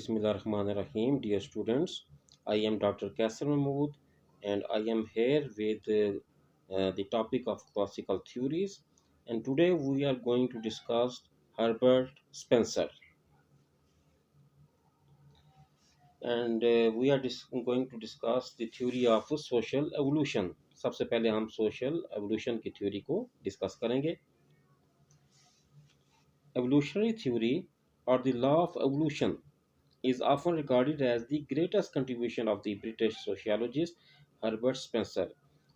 Bismillahirrahmanirrahim. Dear students, I am Dr. Kasser Mahmood and I am here with the topic of classical theories. And today we are going to discuss Herbert Spencer. And we are going to discuss the theory of social evolution. सबसे पहले हम social evolution की theory को discuss करेंगे. Evolutionary theory or the law of evolution is often regarded as the greatest contribution of the British sociologist Herbert Spencer.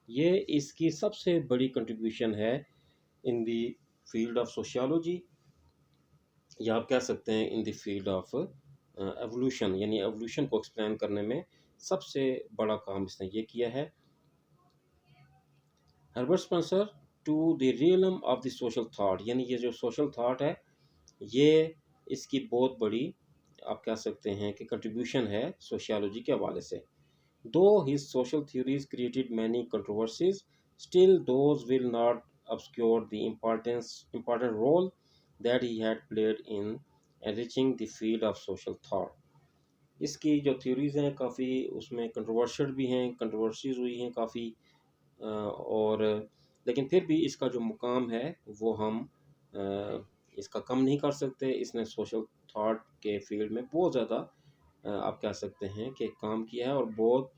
ये इसकी सबसे बड़ी contribution है in the field of sociology, या आप कह सकते हैं in the field of evolution, यानी evolution को explain करने में सबसे बड़ा काम इसने ये किया है. Herbert Spencer to the realm of the social thought, यानी ये जो social thought है ये इसकी बहुत बड़ी आप कह सकते हैं कि कंट्रीब्यूशन है सोशियोलॉजी के हवाले से. दो his social theories created many controversies, still those will not obscure the important role that he had played in enriching the field of social thought. इसकी जो थ्योरीज हैं काफ़ी उसमें कंट्रोवर्शियल भी हैं, कंट्रोवर्सीज हुई हैं काफ़ी, और लेकिन फिर भी इसका जो मुकाम है वो हम इसका कम नहीं कर सकते. इसने सोशल थॉट के फील्ड में बहुत ज़्यादा आप कह सकते हैं कि काम किया है और बहुत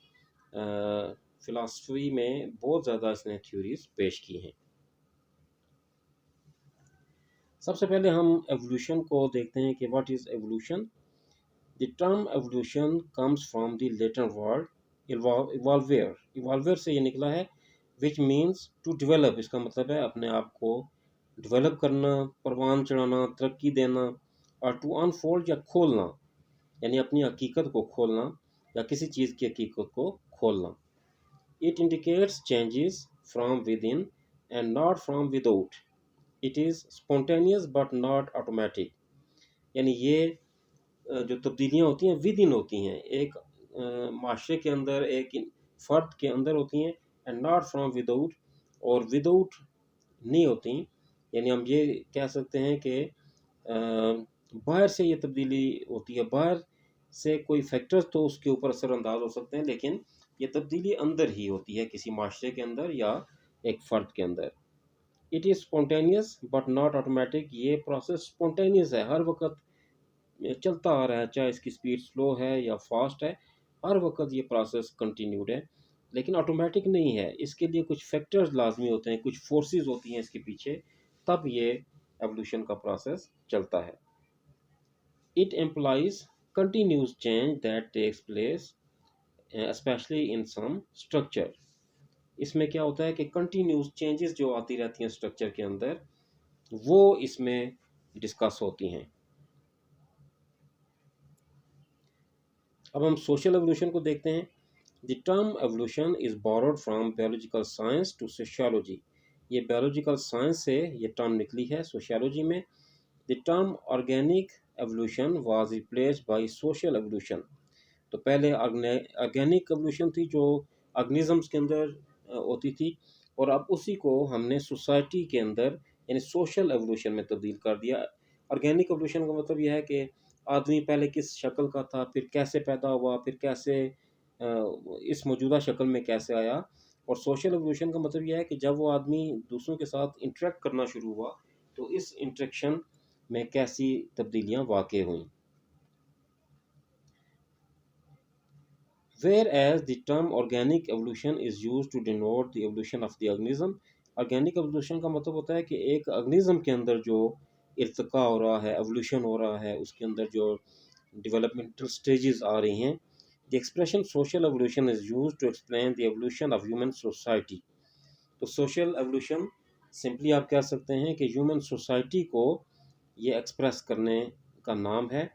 फ़िलासफ़ी में बहुत ज़्यादा इसने थ्योरीज पेश की हैं. सबसे पहले हम एवोल्यूशन को देखते हैं कि what is evolution. The term evolution comes from the Latin word evolvere. Evolvere से ये निकला है, विच मीन्स टू डेवलप. इसका मतलब है अपने आप को डेवलप करना, परवान चढ़ाना, तरक्की देना. और टू अनफोल्ड या खोलना, यानी अपनी हकीकत को खोलना या किसी चीज़ की हकीकत को खोलना. It indicates changes from with in and not from without. It is spontaneous but not automatic. यानी ये जो तब्दीलियाँ होती हैं विद इन होती हैं, एक माशरे के अंदर, एक फ़र्द के अंदर होती हैं, एंड नॉट फ्रॉम विदाउट, और विदाउट नहीं होती. यानी हम ये कह सकते हैं कि बाहर से ये तब्दीली होती है, बाहर से कोई फैक्टर्स तो उसके ऊपर असरअंदाज हो सकते हैं, लेकिन ये तब्दीली अंदर ही होती है किसी माशरे के अंदर या एक फ़र्द के अंदर. It is spontaneous but not automatic. ये प्रोसेस स्पॉन्टेनियस है, हर वक्त चलता आ रहा है, चाहे इसकी स्पीड स्लो है या फास्ट है, हर वक्त ये प्रोसेस कंटिन्यूड है, लेकिन ऑटोमेटिक नहीं है. इसके लिए कुछ फैक्टर्स लाजमी होते हैं, कुछ फोर्सेस होती हैं इसके पीछे, तब ये एवोल्यूशन का प्रोसेस चलता है. It employs continuous change that takes place specially in some structure. इसमें क्या होता है कि कंटिन्यूस चेंजेस जो आती रहती हैं स्ट्रक्चर के अंदर, वो इसमें डिस्कस होती हैं. अब हम सोशल एवोल्यूशन को देखते हैं. The term evolution is borrowed from biological science to sociology. ये बायोलॉजिकल साइंस से ये टर्म निकली है सोशियोलॉजी में. The term organic evolution was replaced by social evolution. तो पहले ऑर्गेनिक एवोल्यूशन थी जो ऑर्गेनिजम्स के अंदर होती थी, और अब उसी को हमने सोसाइटी के अंदर यानी सोशल एवोल्यूशन में तब्दील कर दिया. ऑर्गेनिक एवोल्यूशन का मतलब यह है कि आदमी पहले किस शक्ल का था, फिर कैसे पैदा हुआ, फिर कैसे इस मौजूदा शक्ल में कैसे आया. और सोशल एवोल्यूशन का मतलब यह है कि जब वो आदमी दूसरों के साथ इंटरेक्ट करना शुरू हुआ, तो इस इंटरेक्शन में कैसी तब्दीलियाँ वाक़ई हुई. Whereas the term organic evolution is used to denote the evolution of the organism, organic evolution का मतलब होता है कि एक ऑर्गेनिज्म के अंदर जो इर्तिका हो रहा है, एवोल्यूशन हो रहा है, उसके अंदर जो डेवलपमेंटल स्टेजेस आ रही हैं। The expression social evolution is used to explain the evolution of human society. तो सोशल एवोल्यूशन सिंपली आप कह सकते हैं कि ह्यूमन सोसाइटी को ये एक्सप्रेस करने का नाम है।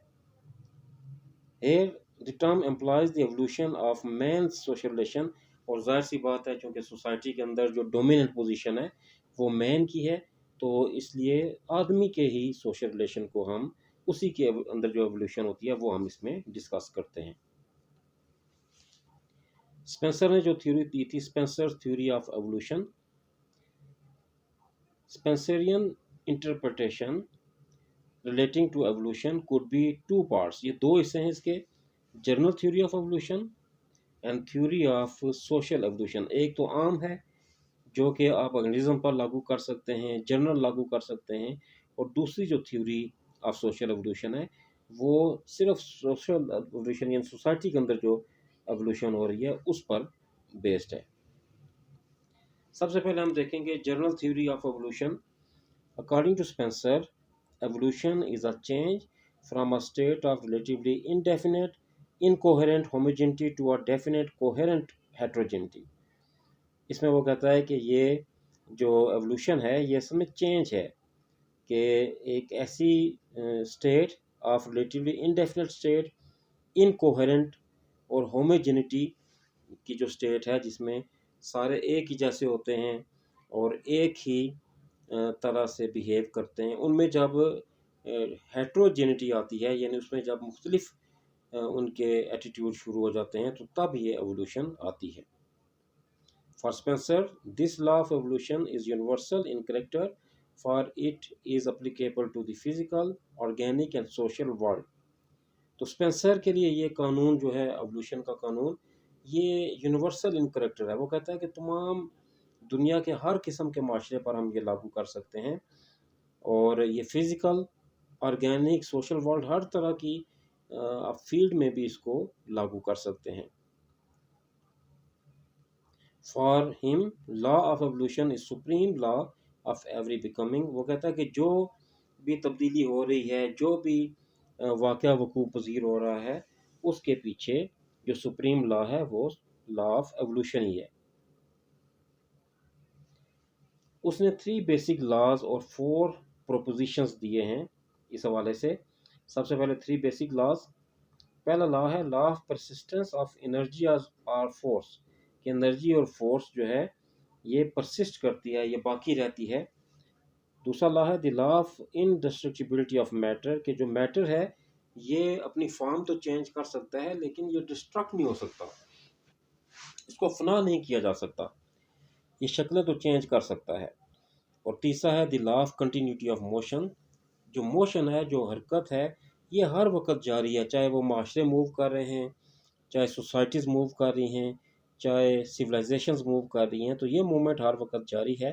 Here the term implies the evolution of man's social relation, और जाहिर सी बात है क्योंकि सोसाइटी के अंदर जो डोमिनेंट पोजीशन है वो मैन की है, तो इसलिए आदमी के ही सोशल रिलेशन को हम उसी के अंदर जो एवोल्यूशन होती है वो हम इसमें डिस्कस करते हैं। स्पेंसर ने जो थ्योरी दी थी, Spencer theory of evolution, Spencerian interpretation relating to evolution could be two parts. ये दो हिस्से हैं इसके, general theory of evolution and theory of social evolution. एक तो आम है जो कि आप ऑर्गेनिज्म पर लागू कर सकते हैं, जनरल लागू कर सकते हैं, और दूसरी जो थ्योरी ऑफ सोशल एवोल्यूशन है वो सिर्फ सोशल एवोल्यूशन यानी सोसाइटी के अंदर जो एवोल्यूशन हो रही है उस पर बेस्ड है। सबसे पहले हम देखेंगे general theory of evolution. According to Spencer, evolution is a change from a state of relatively indefinite incoherent homogeneity to a definite coherent heterogeneity। इसमें वो कहता है कि ये जो एवोल्यूशन है ये असल में चेंज है कि एक ऐसी state of relatively indefinite state, incoherent और होमोजेनिटी की जो स्टेट है जिसमें सारे एक ही जैसे होते हैं और एक ही तरह से बिहेव करते हैं, उनमें जब हेट्रोजेनिटी आती है यानी उसमें जब मुख्तलिफ उनके एटीट्यूड शुरू हो जाते हैं तो तब ये एवोल्यूशन आती है। For Spencer, this law of evolution is universal in character, for it is applicable to the physical, organic and social world। तो स्पेंसर के लिए ये कानून जो है एवोल्यूशन का कानून, ये यूनिवर्सल इन करेक्टर है। वो कहता है कि तमाम दुनिया के हर किस्म के माशरे पर हम ये लागू कर सकते हैं, और ये फिज़िकल, ऑर्गेनिक, सोशल वर्ल्ड, हर तरह की आप फील्ड में भी इसको लागू कर सकते हैं। For him law of evolution is supreme law of every becoming. वो कहता है कि जो भी तब्दीली हो रही है, जो भी वाक़या वकूअ पज़ीर हो रहा है, उसके पीछे जो सुप्रीम लॉ है वो लॉ ऑफ एवोल्यूशन ही है। उसने 3 बेसिक लॉज और 4 प्रोपोजिशंस दिए हैं इस हवाले से। सबसे पहले 3 बेसिक लॉज। पहला लॉ है law of persistence of energy और फोर्स, कि एनर्जी और फोर्स जो है ये परसिस्ट करती है, ये बाकी रहती है। दूसरा लॉ है the law of indestructibility of matter, कि जो मैटर है ये अपनी फॉर्म तो चेंज कर सकता है लेकिन ये डिस्ट्रक्ट नहीं हो सकता, इसको फना नहीं किया जा सकता, ये शक्लें तो चेंज कर सकता है। और तीसरा है the law of continuity of motion, जो मोशन है, जो हरकत है, ये हर वक्त जारी है, चाहे वो माशरे मूव कर रहे हैं, चाहे सोसाइटीज़ मूव कर रही हैं, चाहे सिविलाइजेशंस मूव कर रही हैं, तो ये मूवमेंट हर वक्त जारी है।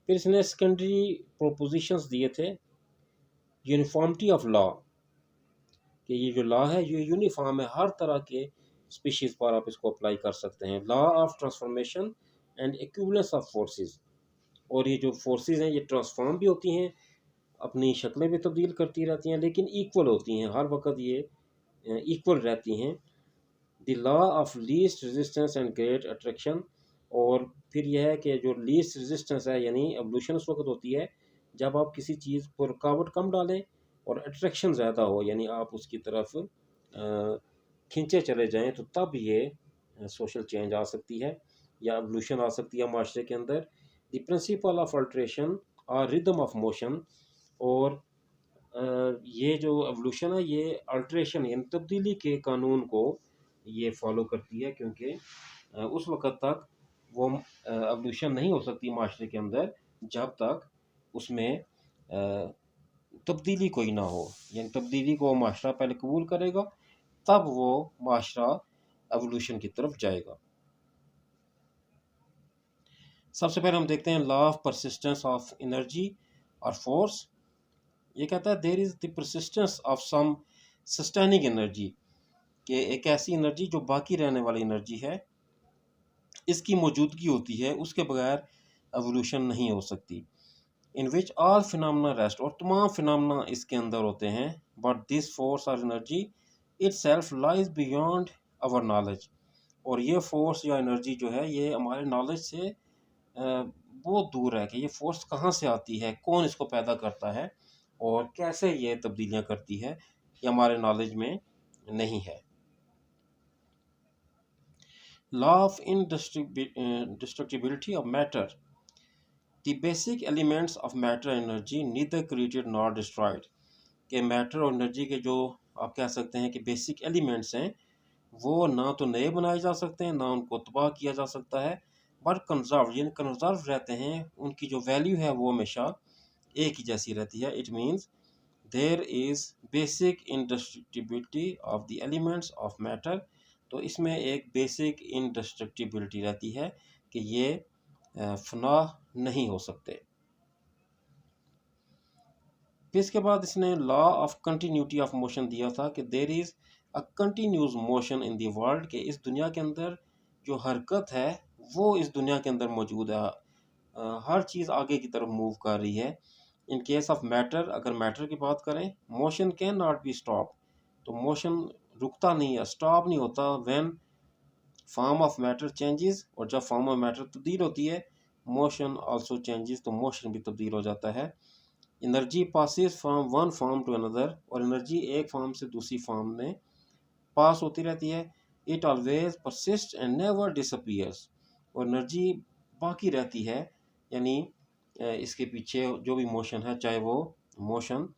फिर इसने सेकेंडरी प्रोपोजिशंस दिए थे, यूनिफॉर्मिटी ऑफ लॉ, कि ये जो लॉ है ये यूनिफॉर्म है, हर तरह के स्पीशीज़ पर आप इसको अप्लाई कर सकते हैं। Law of transformation and equivalence of forces, और ये जो फोर्सेस हैं ये ट्रांसफॉर्म भी होती हैं, अपनी शक्लें भी तब्दील करती रहती हैं, लेकिन इक्वल होती हैं, हर वक्त ये इक्वल रहती हैं। The law of least resistance and great attraction, और फिर यह है कि जो लीस्ट रेजिस्टेंस है यानी एवोल्यूशन उस वक्त होती है जब आप किसी चीज़ पर रुकावट कम डालें और अट्रैक्शन ज़्यादा हो, यानी आप उसकी तरफ खींचे चले जाएं, तो तब ये सोशल चेंज आ सकती है या एवोल्यूशन आ सकती है माशरे के अंदर। द प्रिंसिपल ऑफ अल्ट्रेशन और रिदम ऑफ मोशन, और ये जो एवोल्यूशन है ये अल्ट्रेशन यानी तब्दीली के कानून को ये फॉलो करती है, क्योंकि उस वक़्त तक वो एवोल्यूशन नहीं हो सकती माशरे के अंदर जब तक उसमें तब्दीली कोई ना हो, यानी तब्दीली को माशरा पहले कबूल करेगा तब वो माशरा एवोल्यूशन की तरफ जाएगा। सबसे पहले हम देखते हैं law of persistence of energy और फोर्स। ये कहता है there is the persistence of some sustaining energy, कि एक ऐसी एनर्जी जो बाकी रहने वाली एनर्जी है, इसकी मौजूदगी होती है, उसके बगैर एवोल्यूशन नहीं हो सकती। In which all phenomena rest, और तमाम फिनोमेना इसके अंदर होते हैं, बट दिस फोर्स और energy itself lies beyond our knowledge, और ये फोर्स या एनर्जी जो है ये हमारे नॉलेज से बहुत दूर है कि ये फोर्स कहाँ से आती है, कौन इसको पैदा करता है और कैसे ये तब्दीलियाँ करती है, ये हमारे नॉलेज में नहीं है। Law of indestructibility of matter, the basic elements of matter and energy neither created nor destroyed, कि मैटर और एनर्जी के जो आप कह सकते हैं कि बेसिक एलिमेंट्स हैं, वो ना तो नए बनाए जा सकते हैं, ना उनको तबाह किया जा सकता है, बट कंजर्व यानी कंजर्व रहते हैं, उनकी जो वैल्यू है वो हमेशा एक ही जैसी रहती है। It means there is basic indestructibility of the elements of matter, तो इसमें एक बेसिक इंडस्ट्रक्टिबिलिटी रहती है कि ये फना नहीं हो सकते। फिर इसके बाद इसने law of continuity of motion दिया था कि there is a continuous motion in the world, के इस दुनिया के अंदर जो हरकत है वो इस दुनिया के अंदर मौजूद है। हर चीज़ आगे की तरफ मूव कर रही है। इन केस ऑफ मैटर, अगर मैटर की बात करें, motion can not be stop, तो मोशन रुकता नहीं है, स्टॉप नहीं होता। When form of matter changes, और जब फॉर्म ऑफ मैटर तब्दील होती है, मोशन आल्सो चेंजेस, तो मोशन भी तब्दील हो जाता है। Energy passes from one form to another, और एनर्जी एक फॉर्म से दूसरी फॉर्म में पास होती रहती है। It always persist and never disappears, और एनर्जी बाकी रहती है, यानी इसके पीछे जो भी मोशन है, चाहे वो मोशन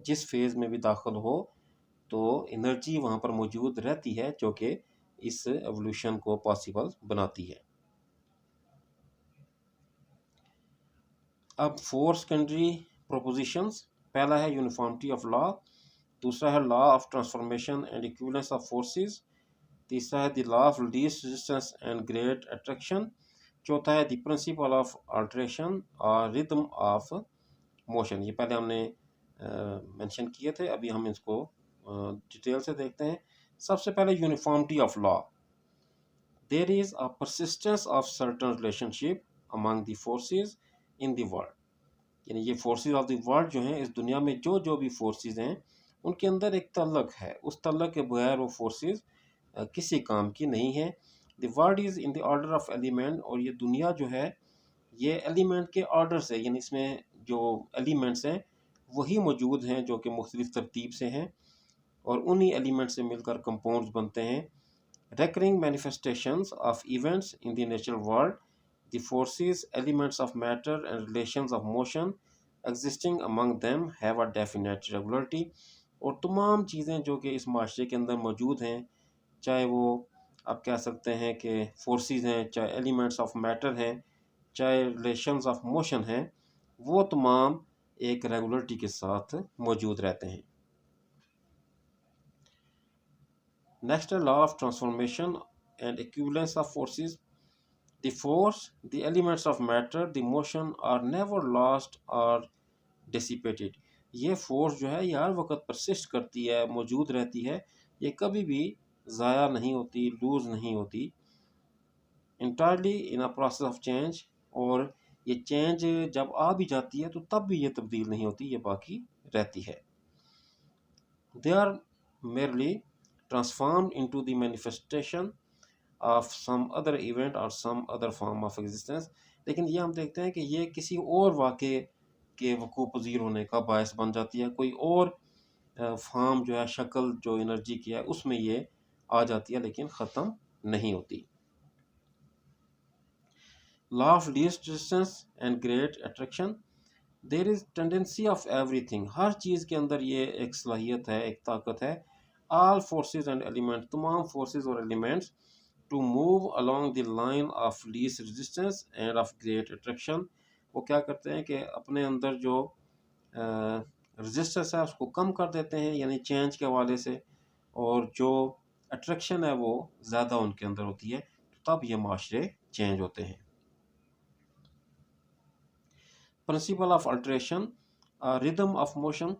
जिस फेज़ में भी दाखिल हो, तो एनर्जी वहाँ पर मौजूद रहती है, जो कि इस एवोल्यूशन को पॉसिबल बनाती है। अब 4 सेकेंडरी प्रोपोजिशंस, पहला है यूनिफॉर्मिटी ऑफ लॉ, दूसरा है law of transformation and equivalence of forces, तीसरा है the law of least resistance and great attraction, चौथा है द प्रिंसिपल ऑफ अल्टरेशन और रिदम ऑफ मोशन। ये पहले हमने मेंशन किए थे, अभी हम इसको डिटेल से देखते हैं। सबसे पहले uniformity of law, there is a persistence of certain relationship among the forces in the world, यानी ये फोर्सेस ऑफ द वर्ल्ड जो हैं, इस दुनिया में जो जो भी फोर्सेस हैं, उनके अंदर एक तल्लक है, उस तल्लक के बगैर वो फोर्सेस किसी काम की नहीं है। The world is in the order of element, और ये दुनिया जो है ये एलिमेंट के ऑर्डर से, यानी इसमें जो एलिमेंट्स हैं वही मौजूद हैं जो कि मुख्तलिफ तरतीब से हैं, और उन्हीं एलिमेंट से मिलकर कंपाउंड्स बनते हैं। recurring manifestations of events in the natural world, the forces, elements of matter, and relations of motion existing among them have a definite regularity, और तमाम चीज़ें जो कि इस माशरे के अंदर मौजूद हैं, चाहे वो आप कह सकते हैं कि फोर्सेस हैं, चाहे एलिमेंट्स ऑफ मैटर हैं, चाहे रिलेशंस ऑफ मोशन हैं, वो तमाम एक रेगुलरिटी के साथ मौजूद रहते हैं। नेक्स्ट है law of transformation and equivalence of forces, the force, the elements of matter, the motion are never lost or dissipated, ये फोर्स जो है ये हर वक्त परसिस्ट करती है, मौजूद रहती है, ये कभी भी ज़ाया नहीं होती, लूज़ नहीं होती। Entirely in a process of change, और ये चेंज जब आ भी जाती है तो तब भी ये तब्दील नहीं होती, ये बाकी रहती है। They are merely transformed into the manifestation of some other event or some other form of existence, लेकिन ये हम देखते हैं कि ये किसी और वाक़े के वक़ू पज़ीर होने का बायस बन जाती है, कोई और फॉर्म जो है, शक्ल जो एनर्जी की है उसमें ये आ जाती है, लेकिन ख़त्म नहीं होती। Law of least distance and great attraction, there is tendency of everything, हर चीज़ के अंदर ये एक सलाहियत है, एक ताकत है। ऑल फोर्सेस एंड एलिमेंट्स, तमाम फोर्सेस और elements, to move along the line of least resistance and of great attraction, वो क्या करते हैं कि अपने अंदर जो रेजिस्टेंस है उसको कम कर देते हैं, यानी चेंज के हवाले से, और जो अट्रैक्शन है वो ज़्यादा उनके अंदर होती है, तब ये माशरे चेंज होते हैं। Principle of alteration, rhythm of motion,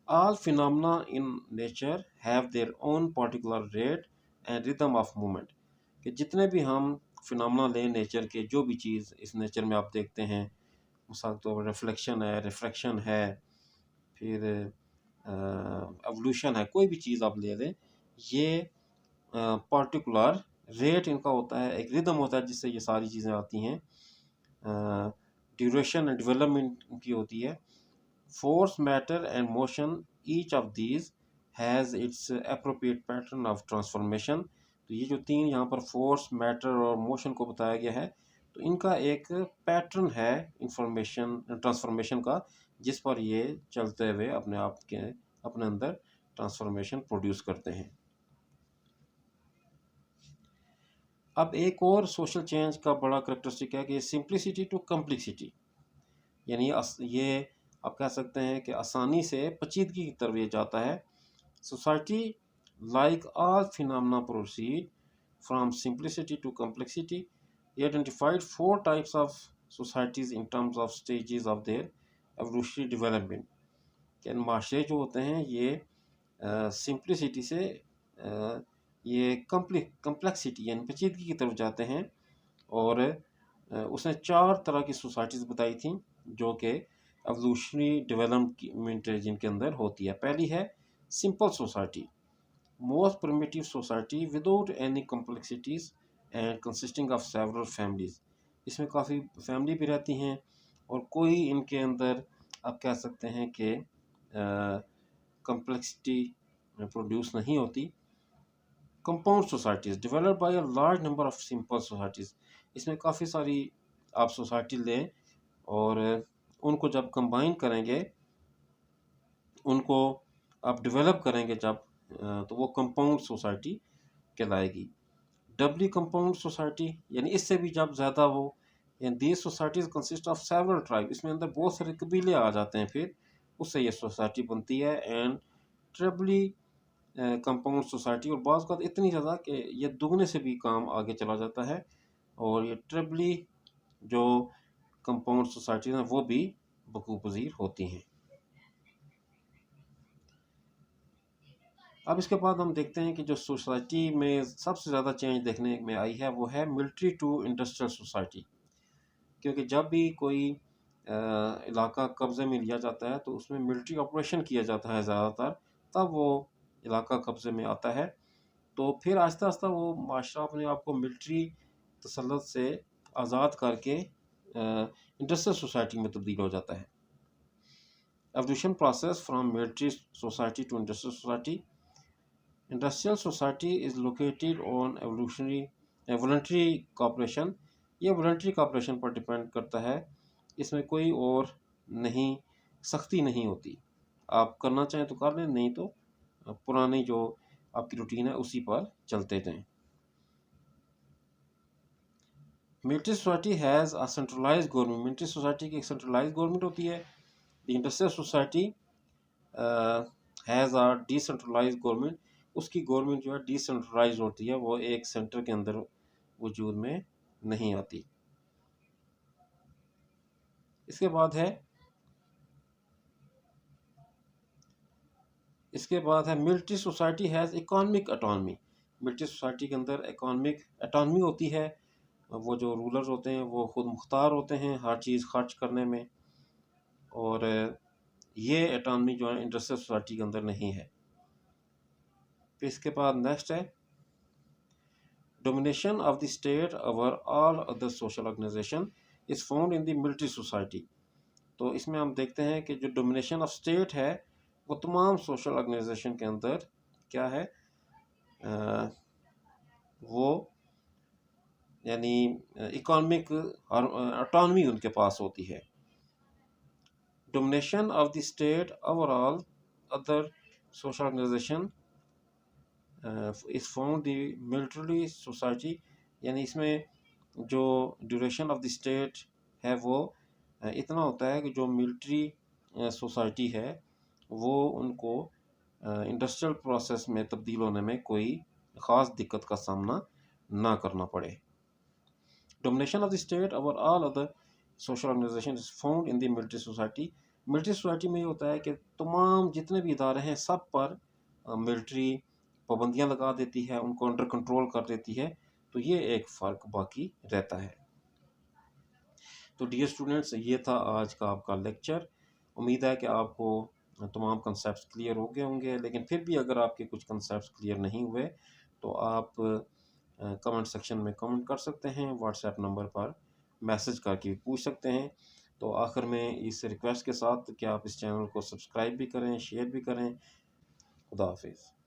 all phenomena in nature have their own particular rate and rhythm of movement, कि जितने भी हम फिनोमेना लें नेचर के, जो भी चीज़ इस नेचर में आप देखते हैं, मिसाल के तौर पर रिफ्लेक्शन है, रिफ्रैक्शन है, फिर एवोल्यूशन है, कोई भी चीज़ आप ले लें, ये पार्टिकुलर रेट इनका होता है, एक रिदम होता है जिससे ये सारी चीज़ें आती हैं। ड्यूरेशन एंड डेवलपमेंट इनकी होती है। Force, matter and motion, each of these has its appropriate pattern of transformation. तो ये जो तीन यहाँ पर फोर्स, मैटर और मोशन को बताया गया है, तो इनका एक पैटर्न है इंफॉर्मेशन ट्रांसफॉर्मेशन का, जिस पर ये चलते हुए अपने आप के अपने अंदर ट्रांसफॉर्मेशन प्रोड्यूस करते हैं। अब एक और सोशल चेंज का बड़ा करेक्टरिस्टिक है कि सिंप्लिसिटी टू कम्प्लेक्सिटी, यानी ये आप कह सकते हैं कि आसानी से पेचीदगी की तरफ ये जाता है। Society like all phenomena proceed from simplicity to complexity. He identified four types of societies in terms of stages of their evolutionary development. कि माशरे जो होते हैं ये सिंप्लिसिटी से ये कम्प्लेक्सिटी यानी पेचीदगी की तरफ जाते हैं, और उसने चार तरह की सोसाइटीज़ बताई थी जो कि एवोल्यूशनरी डेवलपमेंट जिनके अंदर होती है। पहली है simple society, most primitive society without any complexities and consisting of several families. इसमें काफ़ी फैमिली भी रहती हैं और कोई इनके अंदर आप कह सकते हैं कि कम्प्लेक्सिटी प्रोड्यूस नहीं होती। Compound societies developed by a large number of simple societies. इसमें काफ़ी सारी आप सोसाइटी लें और उनको जब कंबाइन करेंगे, उनको आप डेवलप करेंगे जब, तो वो कंपाउंड सोसाइटी कहलाएगी। डबली कंपाउंड सोसाइटी यानी इससे भी जब ज़्यादा हो, and these societies consist of several tribe, इसमें अंदर बहुत सारे कबीले आ जाते हैं, फिर उससे ये सोसाइटी बनती है। एंड ट्रिपली कंपाउंड सोसाइटी, और बाज़ का इतनी ज़्यादा कि ये दुगने से भी काम आगे चला जाता है, और ये ट्रिपली जो कंपाउंड सोसाइटीज़ हैं वो भी बखूब पज़ीर होती हैं। अब इसके बाद हम देखते हैं कि जो सोसाइटी में सबसे ज़्यादा चेंज देखने में आई है वो है मिलिट्री टू इंडस्ट्रियल सोसाइटी। क्योंकि जब भी कोई इलाका कब्ज़े में लिया जाता है तो उसमें मिलिट्री ऑपरेशन किया जाता है ज़्यादातर, तब वो इलाका कब्ज़े में आता है। तो फिर आहिस्ता आहिस्ता वो माशरा अपने आप को मिलिट्री तसल्लुत से आज़ाद करके इंडस्ट्रियल सोसाइटी में तब्दील हो जाता है। Evolution process from military society to industrial society. Industrial society is located on voluntary cooperation. ये वॉलंटरी कॉपरेशन पर डिपेंड करता है, इसमें कोई और नहीं, सख्ती नहीं होती, आप करना चाहें तो कर लें, नहीं तो पुरानी जो आपकी रूटीन है उसी पर चलते जाएं। Military society has a centralize government. Military society की एक सेंट्रलाइज गवर्नमेंट होती है। The industrial society has a decentralize government. उसकी गवर्नमेंट जो है डिसेंट्रलाइज होती है, वो एक सेंटर के अंदर वजूद में नहीं आती। इसके बाद है military society has economic autonomy. Military society के अंदर इकोनॉमिक अटॉनमी होती है, वो जो रूलर्स होते हैं वो खुद मुख्तार होते हैं हर चीज़ खर्च करने में, और ये अटॉनमी जो है इंडस्ट्रियल सोसाइटी के अंदर नहीं है। फिर इसके बाद नेक्स्ट है domination of the state over all other social organization is found in the military society. तो इसमें हम देखते हैं कि जो डोमिनेशन ऑफ स्टेट है वो तमाम सोशल ऑर्गेनाइजेशन के अंदर क्या है, वो यानी इकोनॉमिक ऑटोनॉमी उनके पास होती है। Domination of the state overall other social organization is found the military society, यानी इसमें जो ड्यूरेशन ऑफ द स्टेट है वो इतना होता है कि जो मिलिट्री सोसाइटी है वो उनको इंडस्ट्रियल प्रोसेस में तब्दील होने में कोई ख़ास दिक्कत का सामना ना करना पड़े। Domination of the state over all other social organization is found in the military society. Military society में ये होता है कि तमाम जितने भी इदारे हैं सब पर मिलिट्री पाबंदियाँ लगा देती है, उनको अंडर कंट्रोल कर देती है, तो ये एक फ़र्क बाकी रहता है। तो डियर स्टूडेंट्स, ये था आज का आपका लेक्चर। उम्मीद है कि आपको तमाम कंसेप्ट्स क्लियर हो गए होंगे, लेकिन फिर भी अगर आपके कुछ कंसेप्ट्स क्लियर नहीं हुए तो आप कमेंट सेक्शन में कमेंट कर सकते हैं, व्हाट्सएप नंबर पर मैसेज करके भी पूछ सकते हैं। तो आखिर में इस रिक्वेस्ट के साथ कि आप इस चैनल को सब्सक्राइब भी करें, शेयर भी करें। खुदा हाफिज़।